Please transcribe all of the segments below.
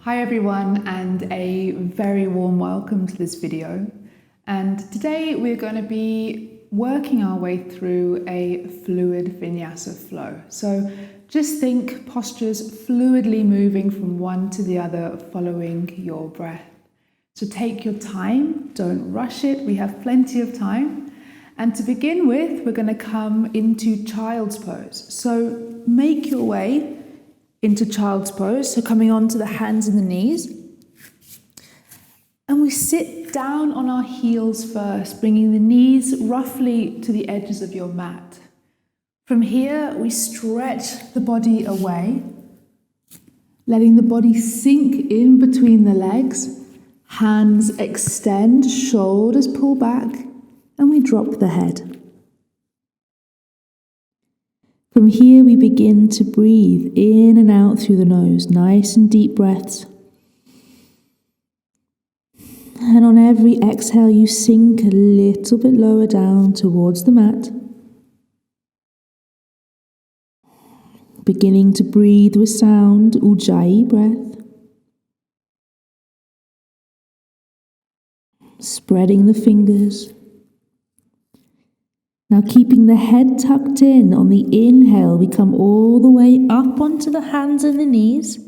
Hi everyone, and a very warm welcome to this video. And today we're going to be working our way through a fluid vinyasa flow. So just think postures fluidly moving from one to the other following your breath. So take your time, don't rush it, we have plenty of time. And to begin with, we're going to come into child's pose. So make your way into child's pose, so coming onto the hands and the knees. And we sit down on our heels first, bringing the knees roughly to the edges of your mat. From here, we stretch the body away, letting the body sink in between the legs. Hands extend, shoulders pull back, and we drop the head. From here, we begin to breathe in and out through the nose, nice and deep breaths. And on every exhale, you sink a little bit lower down towards the mat. Beginning to breathe with sound, Ujjayi breath. Spreading the fingers. Now keeping the head tucked in, on the inhale, we come all the way up onto the hands and the knees.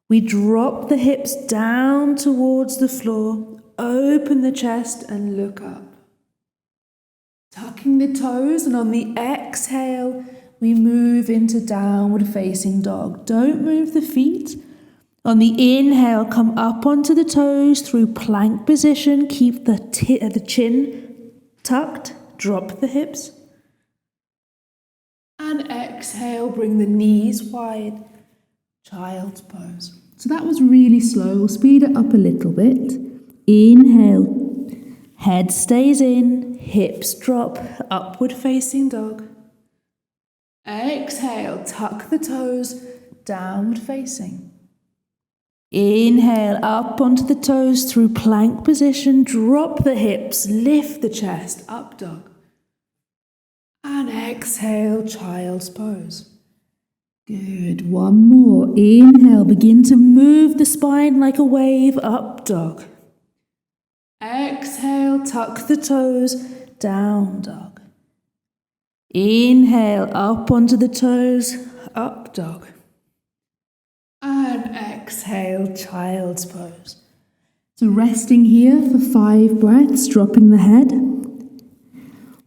We drop the hips down towards the floor, open the chest and look up. Tucking the toes, and on the exhale, we move into downward facing dog. Don't move the feet. On the inhale, come up onto the toes through plank position. Keep the chin tucked. Drop the hips. And exhale, bring the knees wide. Child's pose. So that was really slow. We'll speed it up a little bit. Inhale. Head stays in. Hips drop. Upward facing dog. Exhale. Tuck the toes. Downward facing. Inhale, up onto the toes through plank position, drop the hips, lift the chest, up dog. And exhale, child's pose. Good, one more. Inhale, begin to move the spine like a wave, up dog. Exhale, tuck the toes, down dog. Inhale, up onto the toes, up dog. And exhale, child's pose. So resting here for 5 breaths, dropping the head.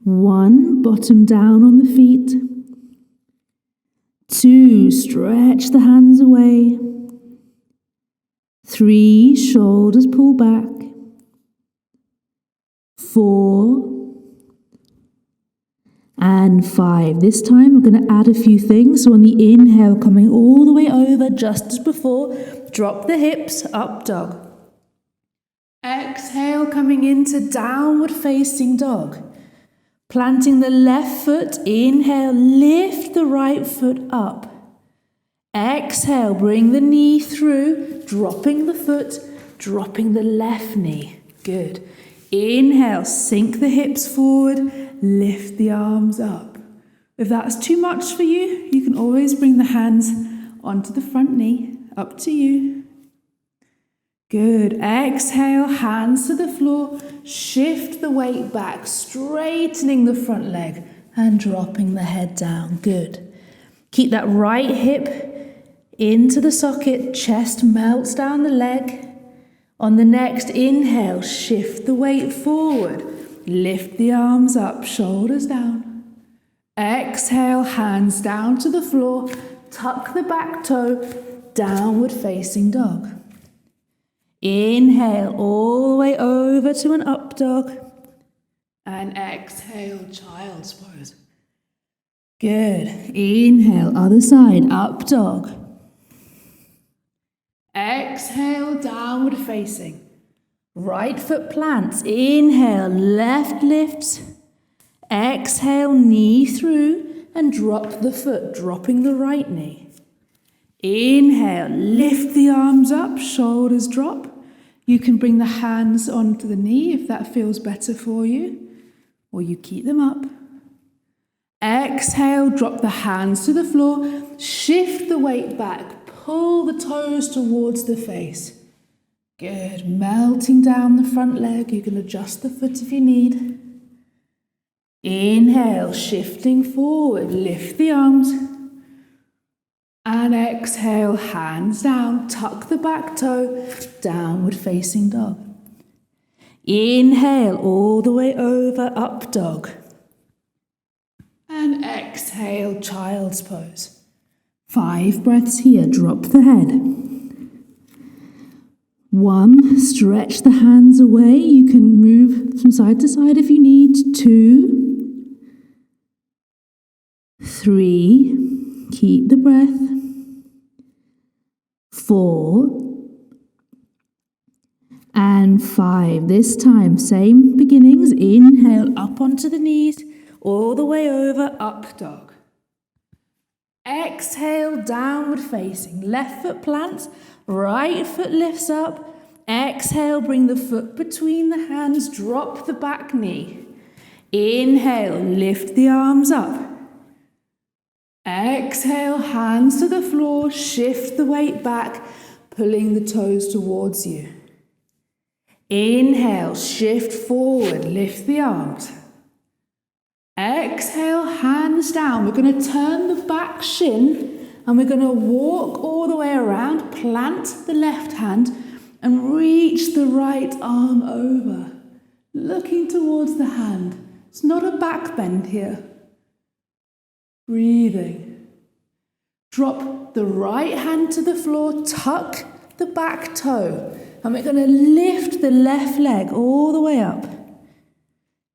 1, bottom down on the feet. 2, stretch the hands away. 3, shoulders pull back. 4, and 5. This time we're going to add a few things. So on the inhale, coming all the way over, just as before, drop the hips, up dog. Exhale, coming into downward facing dog. Planting the left foot, inhale, lift the right foot up. Exhale, bring the knee through, dropping the foot, dropping the left knee. Good. Inhale, sink the hips forward, lift the arms up. If that's too much for you, you can always bring the hands onto the front knee, up to you. Good. Exhale, hands to the floor, shift the weight back, straightening the front leg and dropping the head down. Good. Keep that right hip into the socket, chest melts down the leg. On the next inhale, shift the weight forward. Lift the arms up, shoulders down. Exhale, hands down to the floor. Tuck the back toe, downward facing dog. Inhale, all the way over to an up dog. And exhale, child's pose. Good. Inhale, other side, up dog. Exhale, downward facing. Right foot plants. Inhale, left lifts. Exhale, knee through and drop the foot, dropping the right knee. Inhale, lift the arms up, shoulders drop. You can bring the hands onto the knee if that feels better for you, or you keep them up. Exhale, drop the hands to the floor, shift the weight back, pull the toes towards the face. Good, melting down the front leg. You can adjust the foot if you need. Inhale, shifting forward, lift the arms. And exhale, hands down, tuck the back toe, downward facing dog. Inhale, all the way over, up dog. And exhale, child's pose. 5 breaths here, drop the head. 1, stretch the hands away. You can move from side to side if you need. 2, 3, keep the breath. 4, and 5. This time, same beginnings. Inhale, up onto the knees, all the way over, up dog. Exhale, downward facing. Left foot plants, right foot lifts up. Exhale, bring the foot between the hands, drop the back knee. Inhale, lift the arms up. Exhale, hands to the floor, shift the weight back, pulling the toes towards you. Inhale, shift forward, lift the arms. Exhale, hands down. We're going to turn the back shin and we're going to walk all the way around, plant the left hand and reach the right arm over, looking towards the hand. It's not a back bend here. Breathing. Drop the right hand to the floor, tuck the back toe, and we're going to lift the left leg all the way up.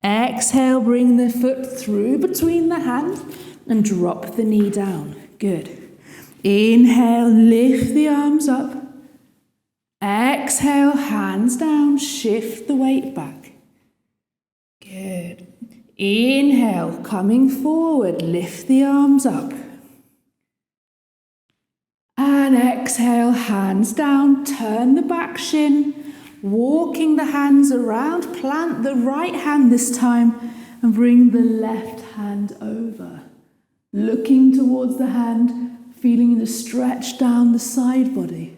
Exhale, bring the foot through between the hands and drop the knee down. Good. Inhale, lift the arms up. Exhale, hands down, shift the weight back. Good. Inhale, coming forward, lift the arms up. And exhale, hands down, turn the back shin, walking the hands around, plant the right hand this time and bring the left hand over. Looking towards the hand, feeling the stretch down the side body.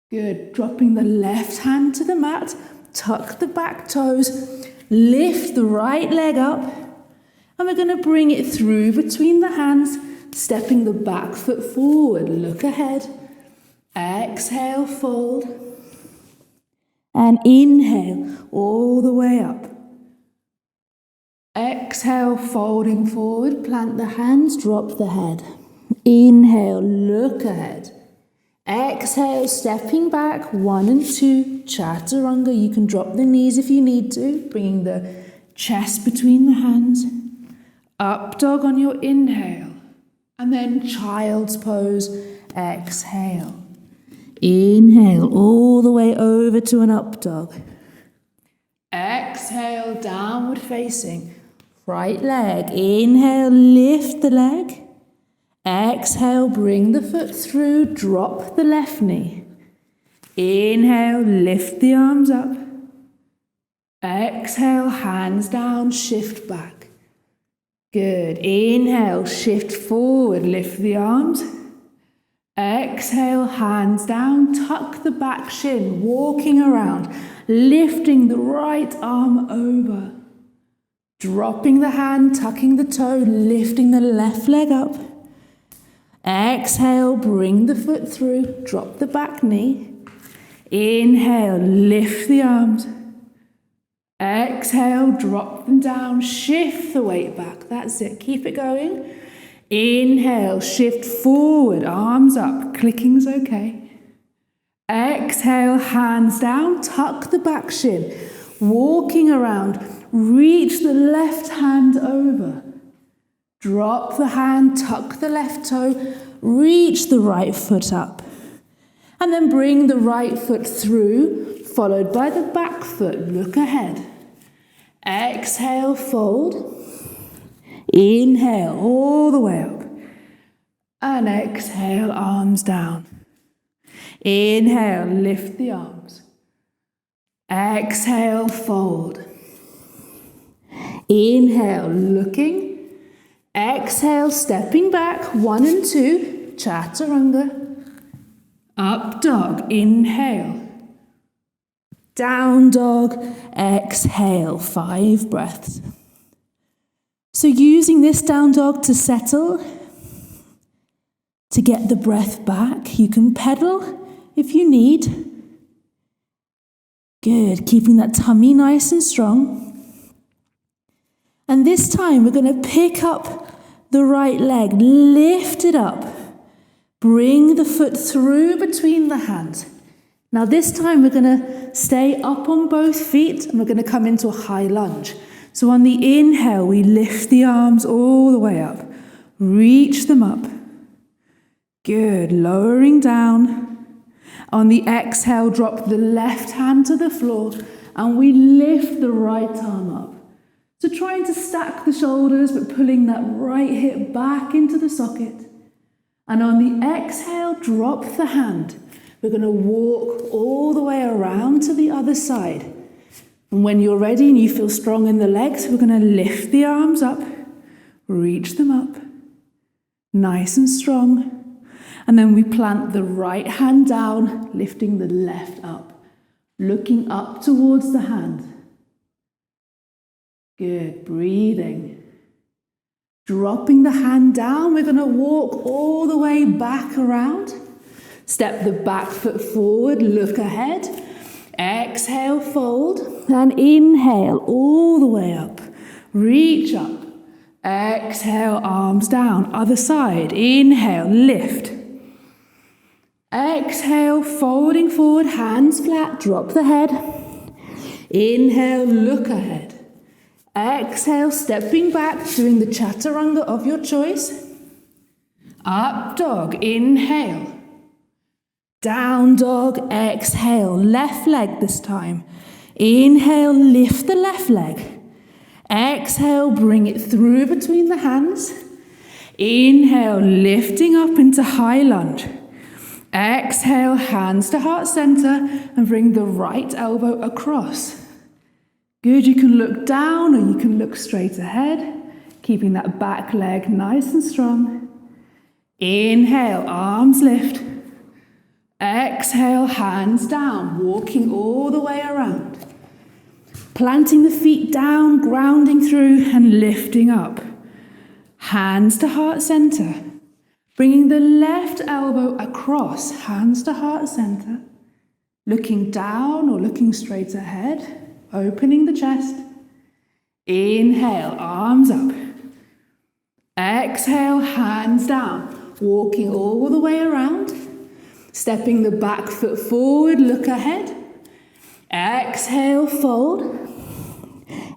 Good, dropping the left hand to the mat, tuck the back toes, lift the right leg up, and we're going to bring it through between the hands, stepping the back foot forward, look ahead. Exhale, fold. And inhale, all the way up. Exhale, folding forward, plant the hands, drop the head. Inhale, look ahead. Exhale, stepping back, 1 and 2, chaturanga. You can drop the knees if you need to, bringing the chest between the hands. Up dog on your inhale. And then child's pose, exhale. Inhale, all the way over to an up dog. Exhale, downward facing. Right leg, inhale, lift the leg. Exhale, bring the foot through, drop the left knee. Inhale, lift the arms up. Exhale, hands down, shift back. Good. Inhale, shift forward, lift the arms. Exhale, hands down, tuck the back shin, walking around, lifting the right arm over. Dropping the hand, tucking the toe, lifting the left leg up. Exhale, bring the foot through, drop the back knee. Inhale, lift the arms. Exhale, drop them down, shift the weight back. That's it, keep it going. Inhale, shift forward, arms up, clicking's okay. Exhale, hands down, tuck the back shin. Walking around, reach the left hand over. Drop the hand, tuck the left toe, reach the right foot up. And then bring the right foot through, followed by the back foot. Look ahead. Exhale, fold. Inhale, all the way up. And exhale, arms down. Inhale, lift the arms. Exhale, fold. Inhale, looking. Exhale, stepping back, 1 and 2, chaturanga. Up dog, inhale. Down dog, exhale, 5 breaths. So using this down dog to settle, to get the breath back, you can pedal if you need. Good, keeping that tummy nice and strong. And this time we're going to pick up the right leg, lift it up. Bring the foot through between the hands. Now this time we're going to stay up on both feet and we're going to come into a high lunge. So on the inhale, we lift the arms all the way up. Reach them up. Good, lowering down. On the exhale, drop the left hand to the floor and we lift the right arm up. So trying to stack the shoulders but pulling that right hip back into the socket. And on the exhale, drop the hand. We're going to walk all the way around to the other side. And when you're ready and you feel strong in the legs, we're going to lift the arms up, reach them up, nice and strong. And then we plant the right hand down, lifting the left up, looking up towards the hand. Good, breathing. Dropping the hand down, we're going to walk all the way back around. Step the back foot forward, look ahead. Exhale, fold, and inhale all the way up. Reach up. Exhale, arms down. Other side. Inhale, lift. Exhale, folding forward, hands flat, drop the head. Inhale, look ahead. Exhale, stepping back, doing the chaturanga of your choice. Up dog, inhale. Down dog, exhale, left leg this time. Inhale, lift the left leg. Exhale, bring it through between the hands. Inhale, lifting up into high lunge. Exhale, hands to heart center and bring the right elbow across. Good, you can look down or you can look straight ahead, keeping that back leg nice and strong. Inhale, arms lift. Exhale, hands down, walking all the way around. Planting the feet down, grounding through and lifting up. Hands to heart center. Bringing the left elbow across, hands to heart center. Looking down or looking straight ahead, opening the chest. Inhale, arms up. Exhale, hands down, walking all the way around. Stepping the back foot forward, look ahead. Exhale, fold.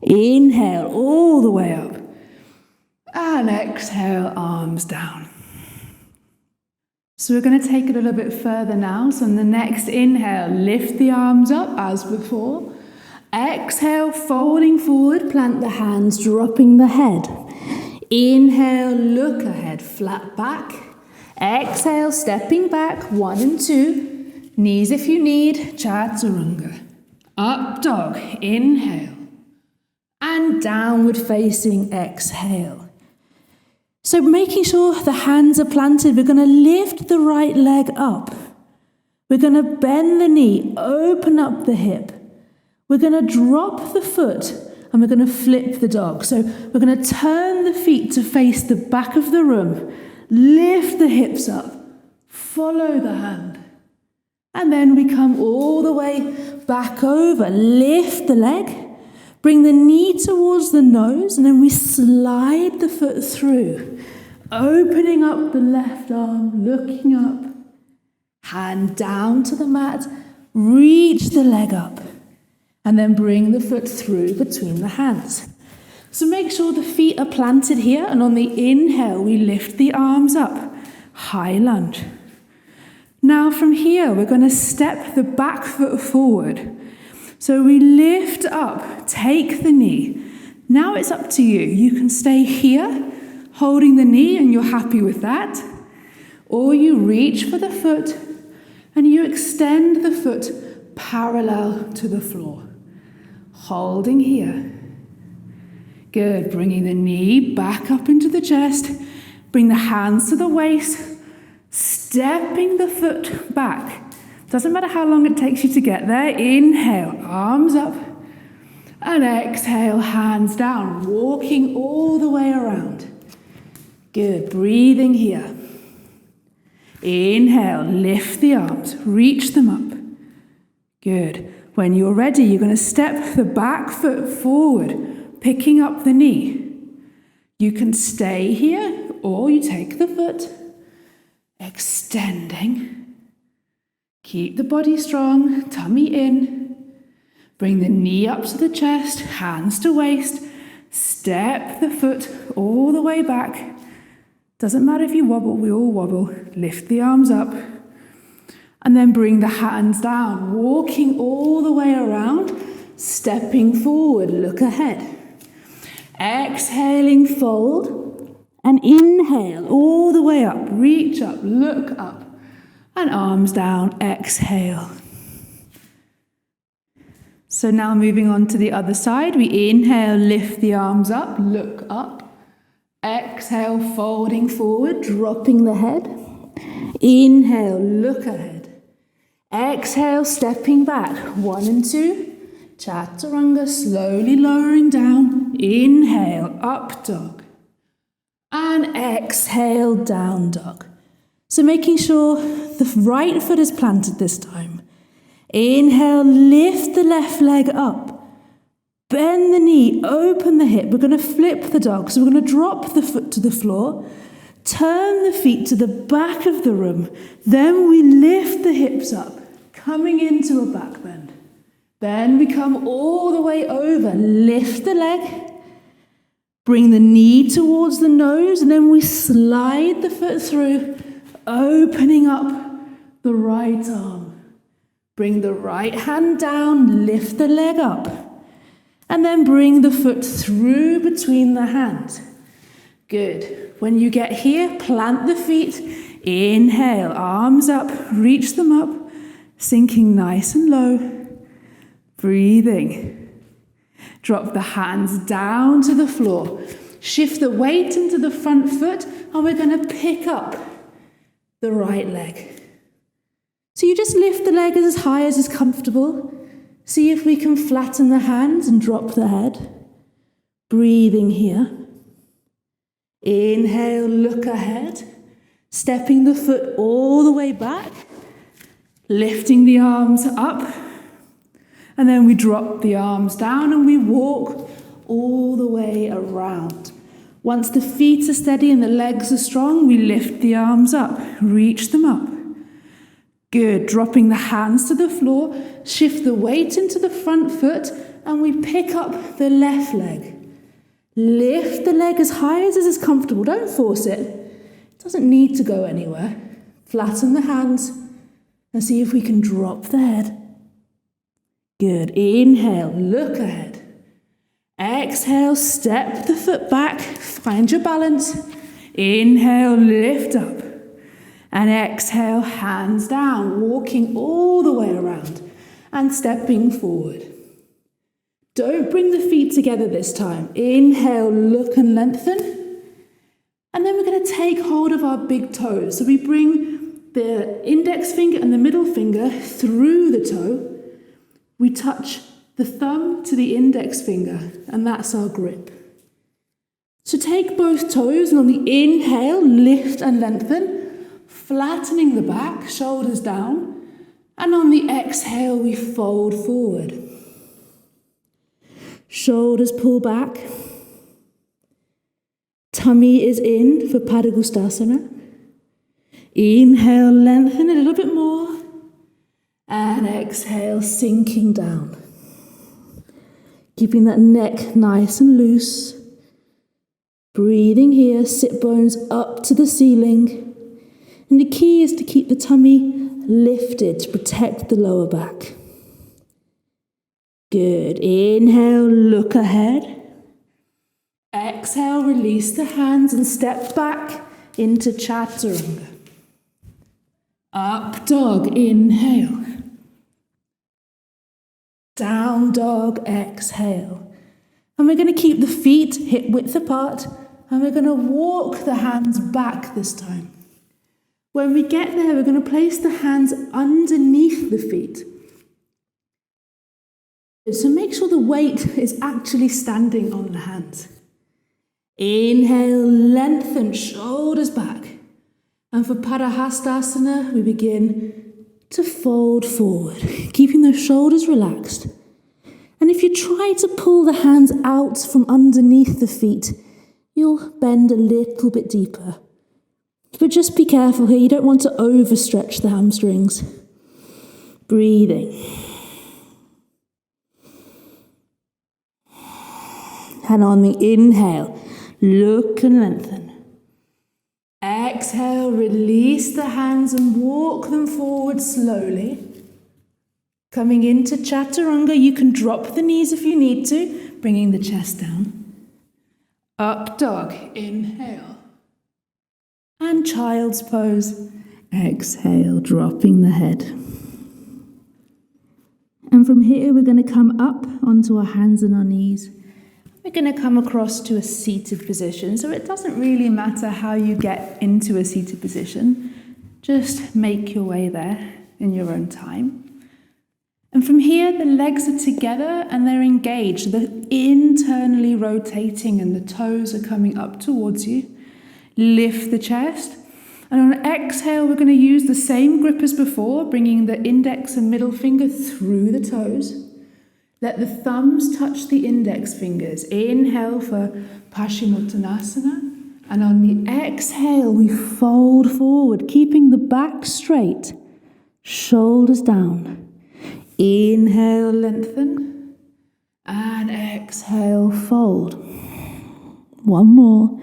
Inhale, all the way up. And exhale, arms down. So we're going to take it a little bit further now. So on the next inhale, lift the arms up as before. Exhale, folding forward, plant the hands, dropping the head. Inhale, look ahead, flat back. Exhale, stepping back, 1 and 2. Knees if you need, chaturanga. Up dog, inhale. And downward facing, exhale. So making sure the hands are planted, we're going to lift the right leg up. We're going to bend the knee, open up the hip. We're going to drop the foot and we're going to flip the dog. So we're going to turn the feet to face the back of the room. Lift the hips up, follow the hand. And then we come all the way back over, lift the leg, bring the knee towards the nose, and then we slide the foot through, opening up the left arm, looking up, hand down to the mat, reach the leg up, and then bring the foot through between the hands. So make sure the feet are planted here, and on the inhale, we lift the arms up, high lunge. Now from here, we're going to step the back foot forward. So we lift up, take the knee. Now it's up to you. You can stay here, holding the knee, and you're happy with that. Or you reach for the foot, and you extend the foot parallel to the floor. Holding here. Good, bringing the knee back up into the chest. Bring the hands to the waist. stepping the foot back. Doesn't matter how long it takes you to get there. Inhale, arms up. And exhale, hands down, walking all the way around. Good, breathing here. Inhale, lift the arms, reach them up. Good. When you're ready, you're going to step the back foot forward, picking up the knee. You can stay here, or you take the foot, extending. Keep the body strong, tummy in. Bring the knee up to the chest, hands to waist. Step the foot all the way back. Doesn't matter if you wobble, we all wobble. Lift the arms up. And then bring the hands down, walking all the way around, stepping forward, look ahead. Exhaling, fold. And inhale all the way up, reach up, look up. And arms down, exhale. So now moving on to the other side, we inhale, lift the arms up, look up. Exhale, folding forward, dropping the head. Inhale, look ahead. Exhale, stepping back, 1 and 2. Chaturanga, slowly lowering down. Inhale, up dog. And exhale, down dog. So making sure the right foot is planted this time. Inhale, lift the left leg up. Bend the knee, open the hip. We're going to flip the dog. So we're going to drop the foot to the floor. Turn the feet to the back of the room. Then we lift the hips up, coming into a back bend. Then we come all the way over. Lift the leg. Bring the knee towards the nose. And then we slide the foot through, opening up the right arm. Bring the right hand down, lift the leg up, and then bring the foot through between the hands. Good. When you get here, plant the feet. Inhale, arms up, reach them up, sinking nice and low. Breathing. Drop the hands down to the floor. Shift the weight into the front foot, and we're going to pick up the right leg. So you just lift the leg as high as is comfortable. See if we can flatten the hands and drop the head. Breathing here. Inhale, look ahead. Stepping the foot all the way back. Lifting the arms up. And then we drop the arms down and we walk all the way around. Once the feet are steady and the legs are strong, we lift the arms up, reach them up. Good, dropping the hands to the floor, shift the weight into the front foot, and we pick up the left leg. Lift the leg as high as is comfortable, don't force it. It doesn't need to go anywhere. Flatten the hands, and see if we can drop the head. Good, inhale, look ahead. Exhale, step the foot back, find your balance. Inhale, lift up. And exhale, hands down, walking all the way around and stepping forward. Don't bring the feet together this time. Inhale, look and lengthen. And then we're going to take hold of our big toes. So we bring the index finger and the middle finger through the toe. We touch the thumb to the index finger, and that's our grip. So take both toes, and on the inhale, lift and lengthen. Flattening the back, shoulders down, and on the exhale we fold forward. Shoulders pull back. Tummy is in for Padangusthasana. Inhale, lengthen a little bit more, and exhale, sinking down. Keeping that neck nice and loose. Breathing here, sit bones up to the ceiling. And the key is to keep the tummy lifted to protect the lower back. Good. Inhale, look ahead. Exhale, release the hands and step back into Chaturanga. Up dog, inhale. Down dog, exhale. And we're going to keep the feet hip width apart, and we're going to walk the hands back this time. When we get there, we're going to place the hands underneath the feet. So make sure the weight is actually standing on the hands. Inhale, lengthen, shoulders back. And for Parahastasana, we begin to fold forward, keeping those shoulders relaxed. And if you try to pull the hands out from underneath the feet, you'll bend a little bit deeper. But just be careful here, you don't want to overstretch the hamstrings. Breathing. And on the inhale, look and lengthen. Exhale, release the hands and walk them forward slowly. Coming into Chaturanga, you can drop the knees if you need to, bringing the chest down. Up dog, inhale. And child's pose, exhale, dropping the head. And from here, we're going to come up onto our hands and our knees. We're going to come across to a seated position. So it doesn't really matter how you get into a seated position. Just make your way there in your own time. And from here, the legs are together and they're engaged. They're internally rotating and the toes are coming up towards you. Lift the chest. And on an exhale, we're going to use the same grip as before, bringing the index and middle finger through the toes. Let the thumbs touch the index fingers. Inhale for Paschimottanasana. And on the exhale, we fold forward, keeping the back straight, shoulders down. Inhale, lengthen. And exhale, fold. One more.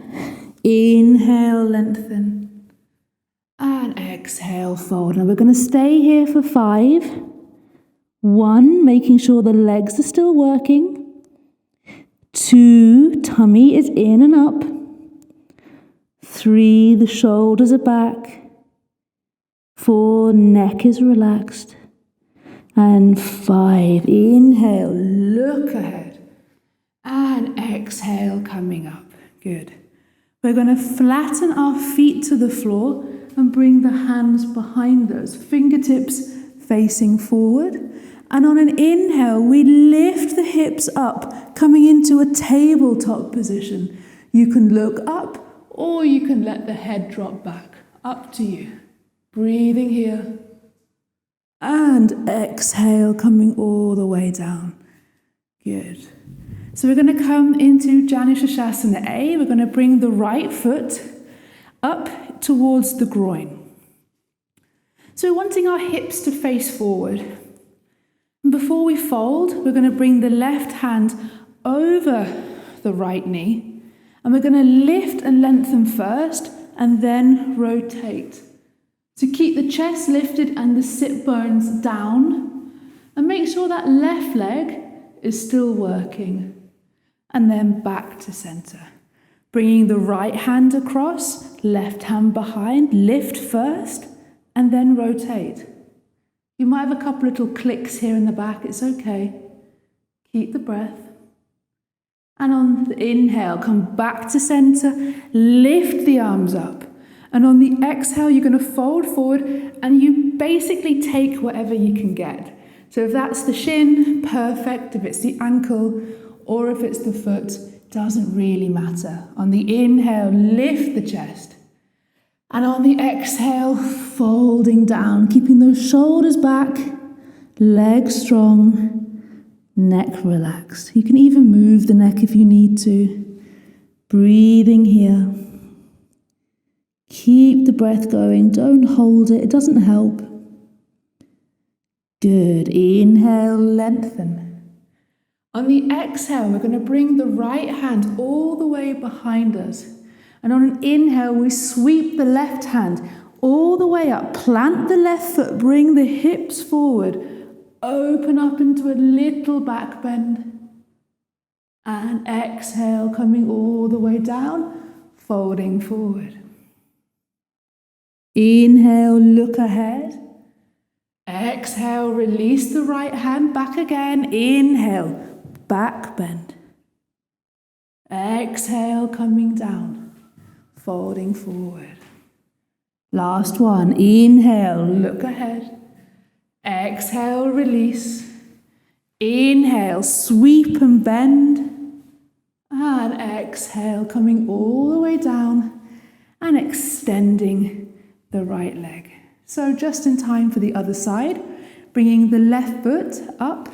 Inhale, lengthen. And exhale, fold. Now we're going to stay here for 5. 1, making sure the legs are still working. 2, tummy is in and up. 3, the shoulders are back. 4, neck is relaxed. And 5, inhale, look ahead. And exhale, coming up. Good. We're going to flatten our feet to the floor and bring the hands behind us, fingertips facing forward. And on an inhale, we lift the hips up, coming into a tabletop position. You can look up or you can let the head drop back. Up to you. Breathing here. And exhale, coming all the way down. Good. So we're going to come into Janushasana A. We're going to bring the right foot up towards the groin. So we're wanting our hips to face forward. And before we fold, we're going to bring the left hand over the right knee. And we're going to lift and lengthen first and then rotate. So keep the chest lifted and the sit bones down. And make sure that left leg is still working. And then back to center. Bringing the right hand across, left hand behind, lift first, and then rotate. You might have a couple little clicks here in the back, it's okay. Keep the breath. And on the inhale, come back to center, lift the arms up. And on the exhale, you're going to fold forward and you basically take whatever you can get. So if that's the shin, perfect. If it's the ankle or if it's the foot, doesn't really matter. On the inhale, lift the chest. And on the exhale, folding down, keeping those shoulders back, legs strong, neck relaxed. You can even move the neck if you need to. Breathing here. Keep the breath going, don't hold it, it doesn't help. Good, inhale, lengthen. On the exhale, we're going to bring the right hand all the way behind us. And on an inhale, we sweep the left hand all the way up. Plant the left foot, bring the hips forward. Open up into a little back bend. And exhale, coming all the way down, folding forward. Inhale, look ahead. Exhale, release the right hand back again. Inhale, back bend. Exhale, coming down, folding forward. Last one. Inhale, look ahead. Exhale, release. Inhale, sweep and bend. And exhale, coming all the way down and extending the right leg. So just in time for the other side, bringing the left foot up,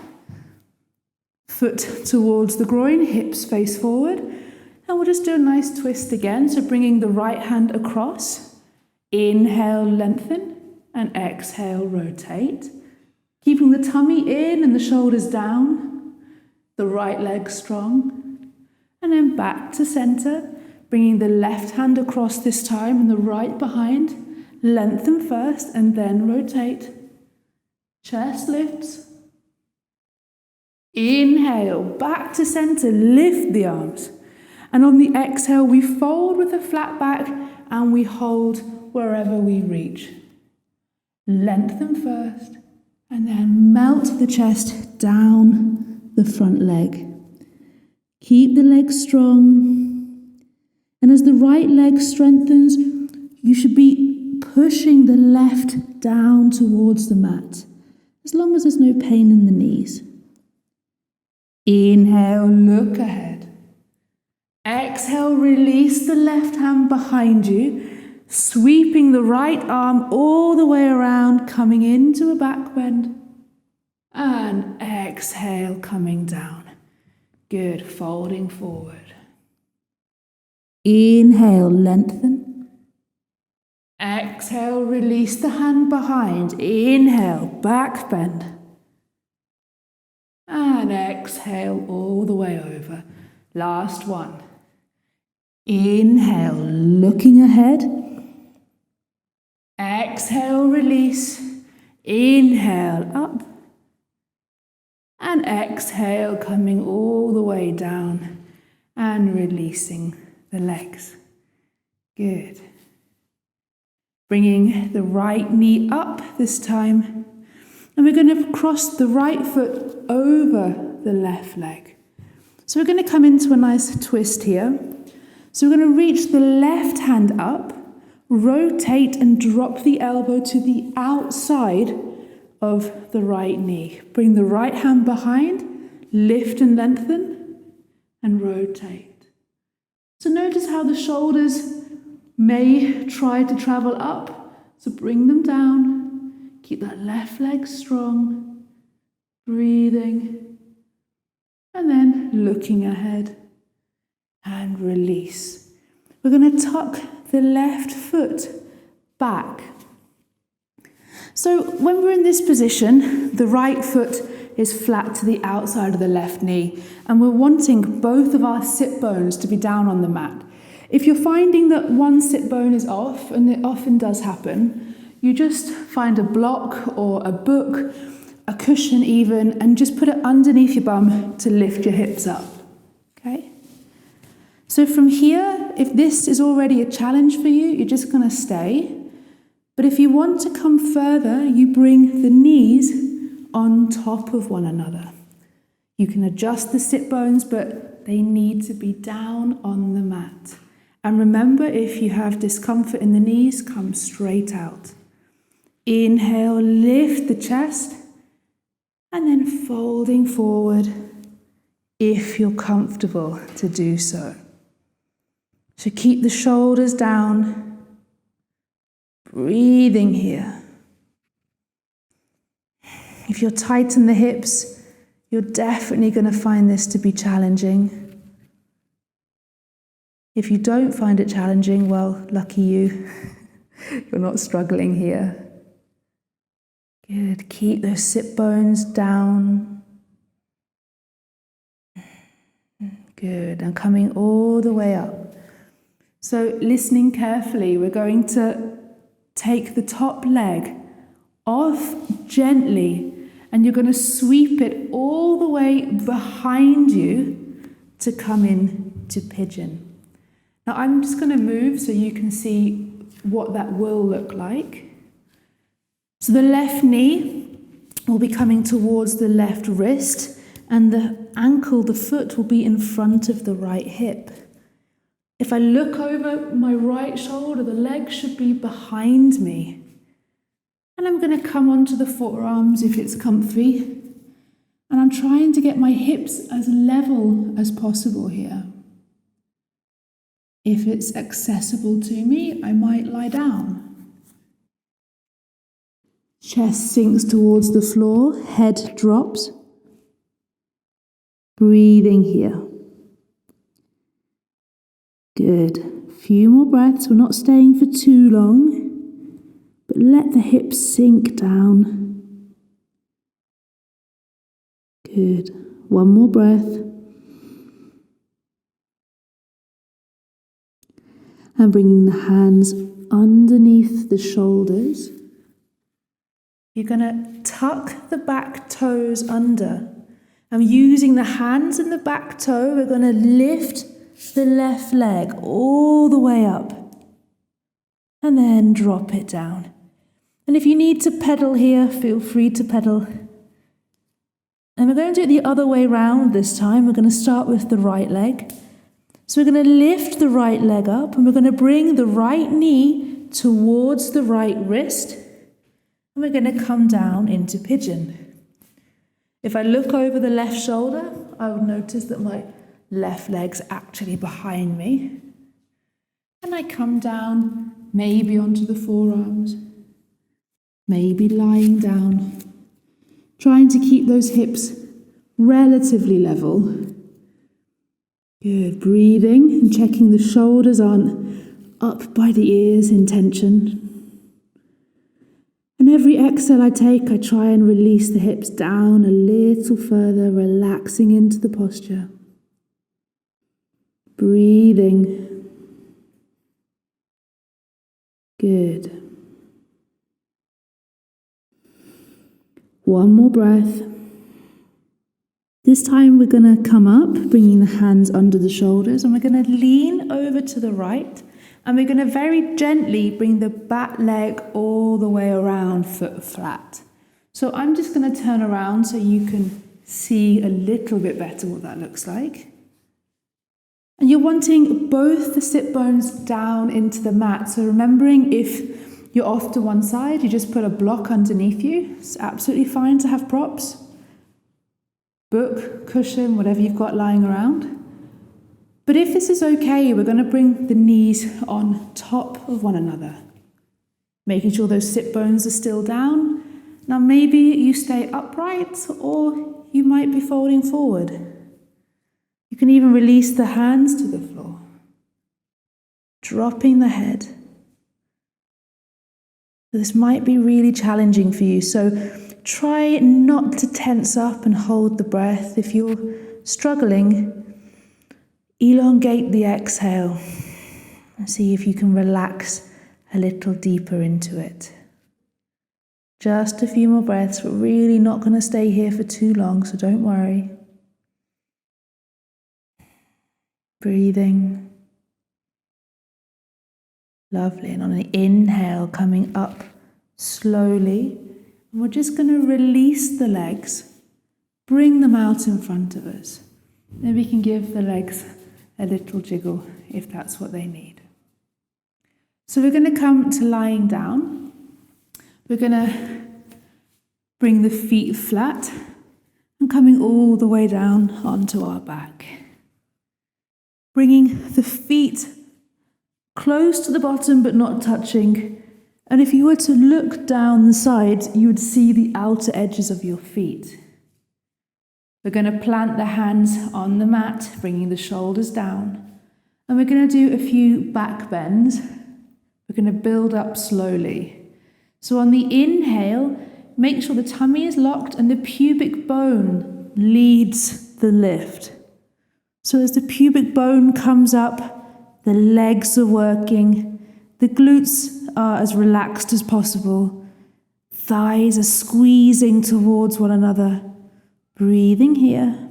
foot towards the groin, hips face forward. And we'll just do a nice twist again. So bringing the right hand across. Inhale, lengthen, and exhale, rotate. Keeping the tummy in and the shoulders down, the right leg strong. And then back to center, bringing the left hand across this time and the right behind. Lengthen first and then rotate. Chest lifts. Inhale, back to center, lift the arms. And on the exhale, we fold with a flat back and we hold wherever we reach. Lengthen first and then melt the chest down the front leg. Keep the leg strong. And as the right leg strengthens, you should be pushing the left down towards the mat, as long as there's no pain in the knees. Inhale, look ahead. Exhale, release the left hand behind you, sweeping the right arm all the way around, coming into a back bend. And exhale, coming down. Good, folding forward. Inhale, lengthen. Exhale, release the hand behind. Inhale, back bend. And exhale all the way over. Last one. Inhale, looking ahead. Exhale, release. Inhale, up. And exhale, coming all the way down and releasing the legs. Good. Bringing the right knee up this time. And we're going to cross the right foot over the left leg. So we're going to come into a nice twist here. So we're going to reach the left hand up, rotate and drop the elbow to the outside of the right knee. Bring the right hand behind, lift and lengthen, and rotate. So notice how the shoulders may try to travel up. So bring them down. Keep that left leg strong. Breathing. And then looking ahead. And release. We're going to tuck the left foot back. So when we're in this position, the right foot is flat to the outside of the left knee, and we're wanting both of our sit bones to be down on the mat. If you're finding that one sit bone is off, and it often does happen, you just find a block or a book, a cushion even, and just put it underneath your bum to lift your hips up. Okay? So from here, if this is already a challenge for you, you're just going to stay. But if you want to come further, you bring the knees on top of one another. You can adjust the sit bones, but they need to be down on the mat. And remember, if you have discomfort in the knees, come straight out. Inhale, lift the chest, and then folding forward if you're comfortable to do so. So keep the shoulders down. Breathing here. If you're tight in the hips, you're definitely going to find this to be challenging. If you don't find it challenging, well, lucky you. You're not struggling here. Good. Keep those sit bones down. Good. And coming all the way up. So listening carefully, we're going to take the top leg off gently, and you're going to sweep it all the way behind you to come in to pigeon. Now I'm just going to move so you can see what that will look like. So the left knee will be coming towards the left wrist, and the ankle, the foot, will be in front of the right hip. If I look over my right shoulder, the leg should be behind me. And I'm going to come onto the forearms if it's comfy. And I'm trying to get my hips as level as possible here. If it's accessible to me, I might lie down. Chest sinks towards the floor, head drops. Breathing here. Good. Few more breaths. We're not staying for too long, but let the hips sink down. Good. One more breath. And bringing the hands underneath the shoulders. You're going to tuck the back toes under. I'm using the hands and the back toe. We're going to lift the left leg all the way up. And then drop it down. And if you need to pedal here, feel free to pedal. And we're going to do it the other way round this time. We're going to start with the right leg. So we're going to lift the right leg up and we're going to bring the right knee towards the right wrist. And we're going to come down into pigeon. If I look over the left shoulder, I will notice that my left leg's actually behind me. And I come down, maybe onto the forearms, maybe lying down, trying to keep those hips relatively level. Good. Breathing and checking the shoulders aren't up by the ears in tension. And every exhale I take, I try and release the hips down a little further, relaxing into the posture. Breathing. Good. One more breath. This time we're going to come up, bringing the hands under the shoulders, and we're going to lean over to the right, and we're going to very gently bring the back leg all the way around, foot flat. So I'm just going to turn around so you can see a little bit better what that looks like. And you're wanting both the sit bones down into the mat. So remembering if you're off to one side, you just put a block underneath you. It's absolutely fine to have props. Book, cushion, whatever you've got lying around. But if this is okay, we're going to bring the knees on top of one another, making sure those sit bones are still down. Now maybe you stay upright or you might be folding forward. You can even release the hands to the floor, dropping the head. This might be really challenging for you, so try not to tense up and hold the breath. If you're struggling, elongate the exhale and see if you can relax a little deeper into it. Just a few more breaths. We're really not going to stay here for too long, so don't worry. Breathing. Lovely. And on an inhale, coming up slowly. And we're just going to release the legs, bring them out in front of us. Then we can give the legs a little jiggle if that's what they need. So we're going to come to lying down. We're going to bring the feet flat and coming all the way down onto our back. Bringing the feet close to the bottom but not touching. And if you were to look down the sides, you would see the outer edges of your feet. We're going to plant the hands on the mat, bringing the shoulders down. And we're going to do a few back bends. We're going to build up slowly. So on the inhale, make sure the tummy is locked and the pubic bone leads the lift. So as the pubic bone comes up, the legs are working. The glutes are as relaxed as possible. Thighs are squeezing towards one another. Breathing here.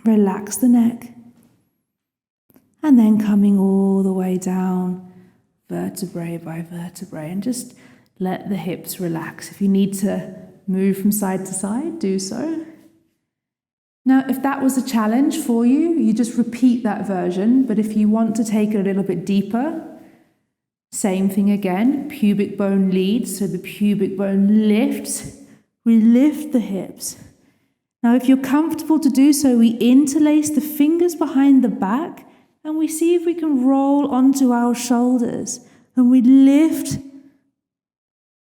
Relax the neck. And then coming all the way down, vertebrae by vertebrae, and just let the hips relax. If you need to move from side to side, do so. Now, if that was a challenge for you, you just repeat that version. But if you want to take it a little bit deeper, same thing again. Pubic bone leads, so the pubic bone lifts. We lift the hips. Now, if you're comfortable to do so, we interlace the fingers behind the back and we see if we can roll onto our shoulders. And we lift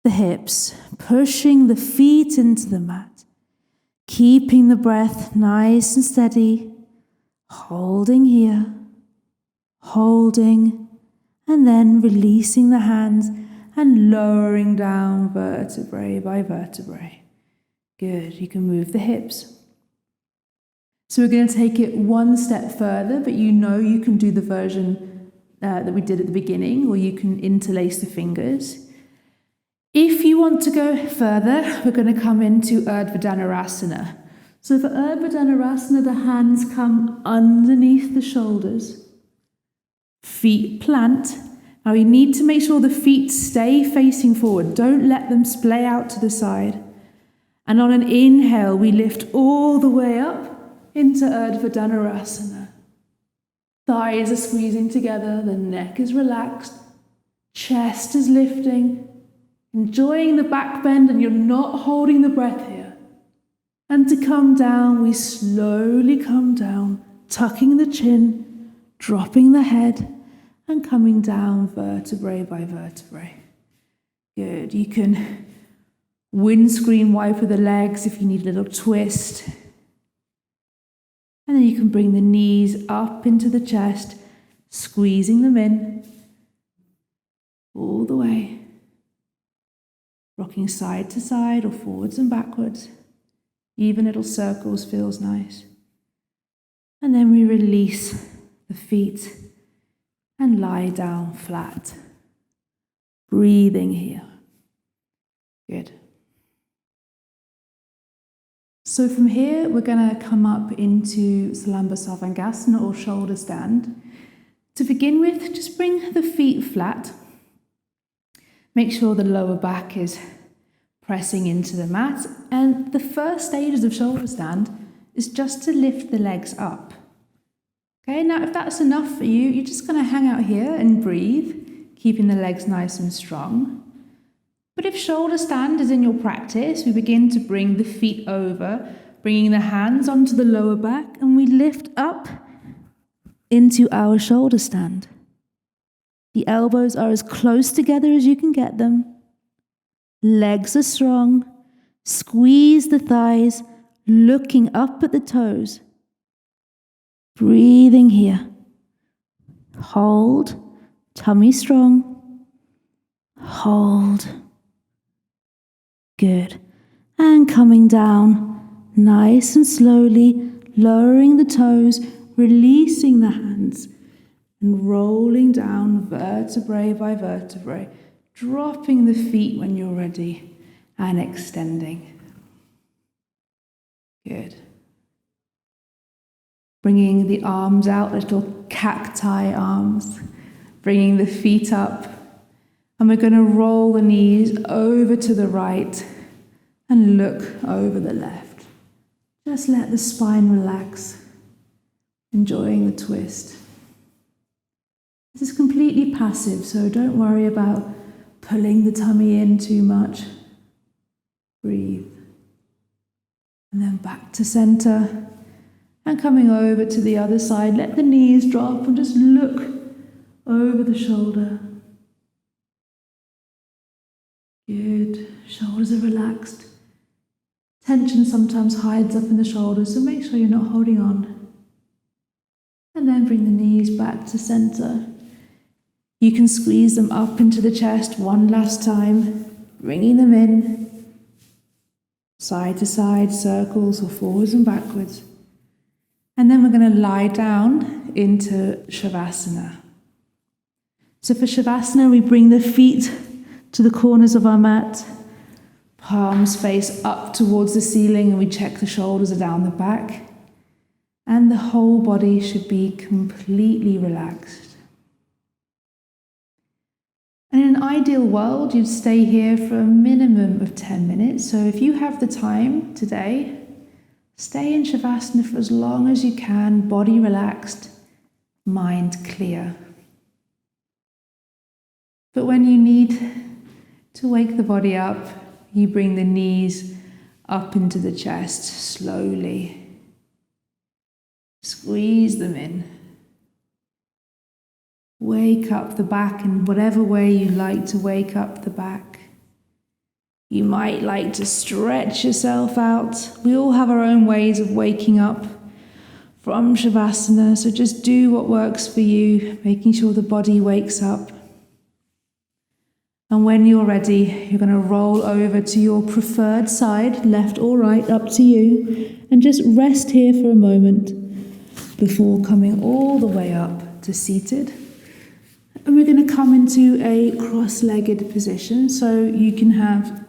the hips, pushing the feet into the mat. Keeping the breath nice and steady, holding here, holding, and then releasing the hands and lowering down vertebrae by vertebrae. Good, you can move the hips. So we're going to take it one step further, but you know you can do the version that we did at the beginning, or you can interlace the fingers. If you want to go further, we're going to come into Urdhva Dhanurasana. So for Urdhva Dhanurasana, the hands come underneath the shoulders. Feet plant. Now you need to make sure the feet stay facing forward. Don't let them splay out to the side. And on an inhale, we lift all the way up into Urdhva Dhanurasana. Thighs are squeezing together, the neck is relaxed, chest is lifting. Enjoying the back bend, and you're not holding the breath here. And to come down, we slowly come down, tucking the chin, dropping the head, and coming down vertebrae by vertebrae. Good. You can windscreen wiper the legs if you need a little twist. And then you can bring the knees up into the chest, squeezing them in all the way. Rocking side to side or forwards and backwards. Even little circles feels nice. And then we release the feet and lie down flat. Breathing here. Good. So from here, we're going to come up into Salamba Sarvangasana or shoulder stand. To begin with, just bring the feet flat. Make sure the lower back is pressing into the mat. And the first stages of shoulder stand is just to lift the legs up. Okay, now if that's enough for you, you're just going to hang out here and breathe, keeping the legs nice and strong. But if shoulder stand is in your practice, we begin to bring the feet over, bringing the hands onto the lower back, and we lift up into our shoulder stand. The elbows are as close together as you can get them. Legs are strong. Squeeze the thighs, looking up at the toes. Breathing here. Hold. Tummy strong. Hold. Good. And coming down, nice and slowly, lowering the toes, releasing the hands. And rolling down vertebrae by vertebrae, dropping the feet when you're ready and extending. Good. Bringing the arms out, little cacti arms, bringing the feet up. And we're going to roll the knees over to the right and look over the left. Just let the spine relax, enjoying the twist. This is completely passive, so don't worry about pulling the tummy in too much. Breathe. And then back to center. And coming over to the other side, let the knees drop and just look over the shoulder. Good. Shoulders are relaxed. Tension sometimes hides up in the shoulders, so make sure you're not holding on. And then bring the knees back to center. You can squeeze them up into the chest one last time, bringing them in. Side to side circles or forwards and backwards. And then we're going to lie down into Shavasana. So for Shavasana, we bring the feet to the corners of our mat. Palms face up towards the ceiling, and we check the shoulders are down the back. And the whole body should be completely relaxed. And in an ideal world, you'd stay here for a minimum of 10 minutes. So if you have the time today, Stay in Shavasana for as long as you can, body relaxed, mind clear. But when you need to wake the body up, you bring the knees up into the chest slowly. Squeeze them in. Wake up the back in whatever way you like to wake up the back. You might like to stretch yourself out. We all have our own ways of waking up from Shavasana, so just do what works for you, making sure the body wakes up. And when you're ready, you're going to roll over to your preferred side, left or right, up to you, and just rest here for a moment before coming all the way up to seated. And we're going to come into a cross-legged position, so you can have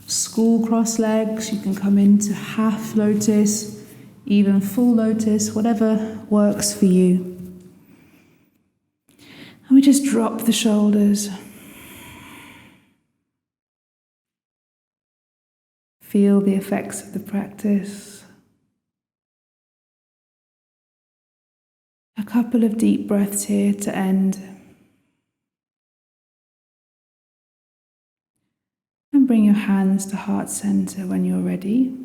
school cross legs, you can come into half lotus, even full lotus, whatever works for you. And we just drop the shoulders. Feel the effects of the practice. A couple of deep breaths here to end. And bring your hands to heart center when you're ready.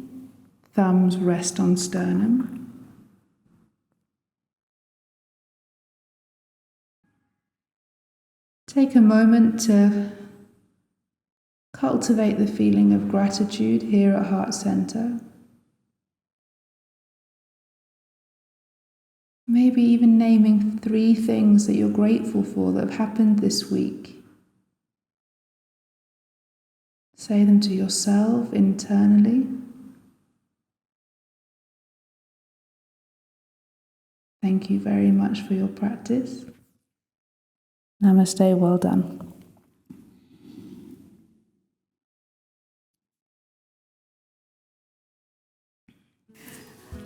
Thumbs rest on sternum. Take a moment to cultivate the feeling of gratitude here at heart center. Maybe even naming 3 things that you're grateful for that have happened this week. Say them to yourself internally. Thank you very much for your practice. Namaste, well done.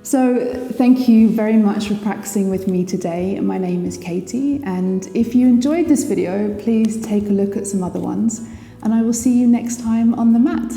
So thank you very much for practicing with me today. My name is Katie, and if you enjoyed this video, please take a look at some other ones, and I will see you next time on the mat.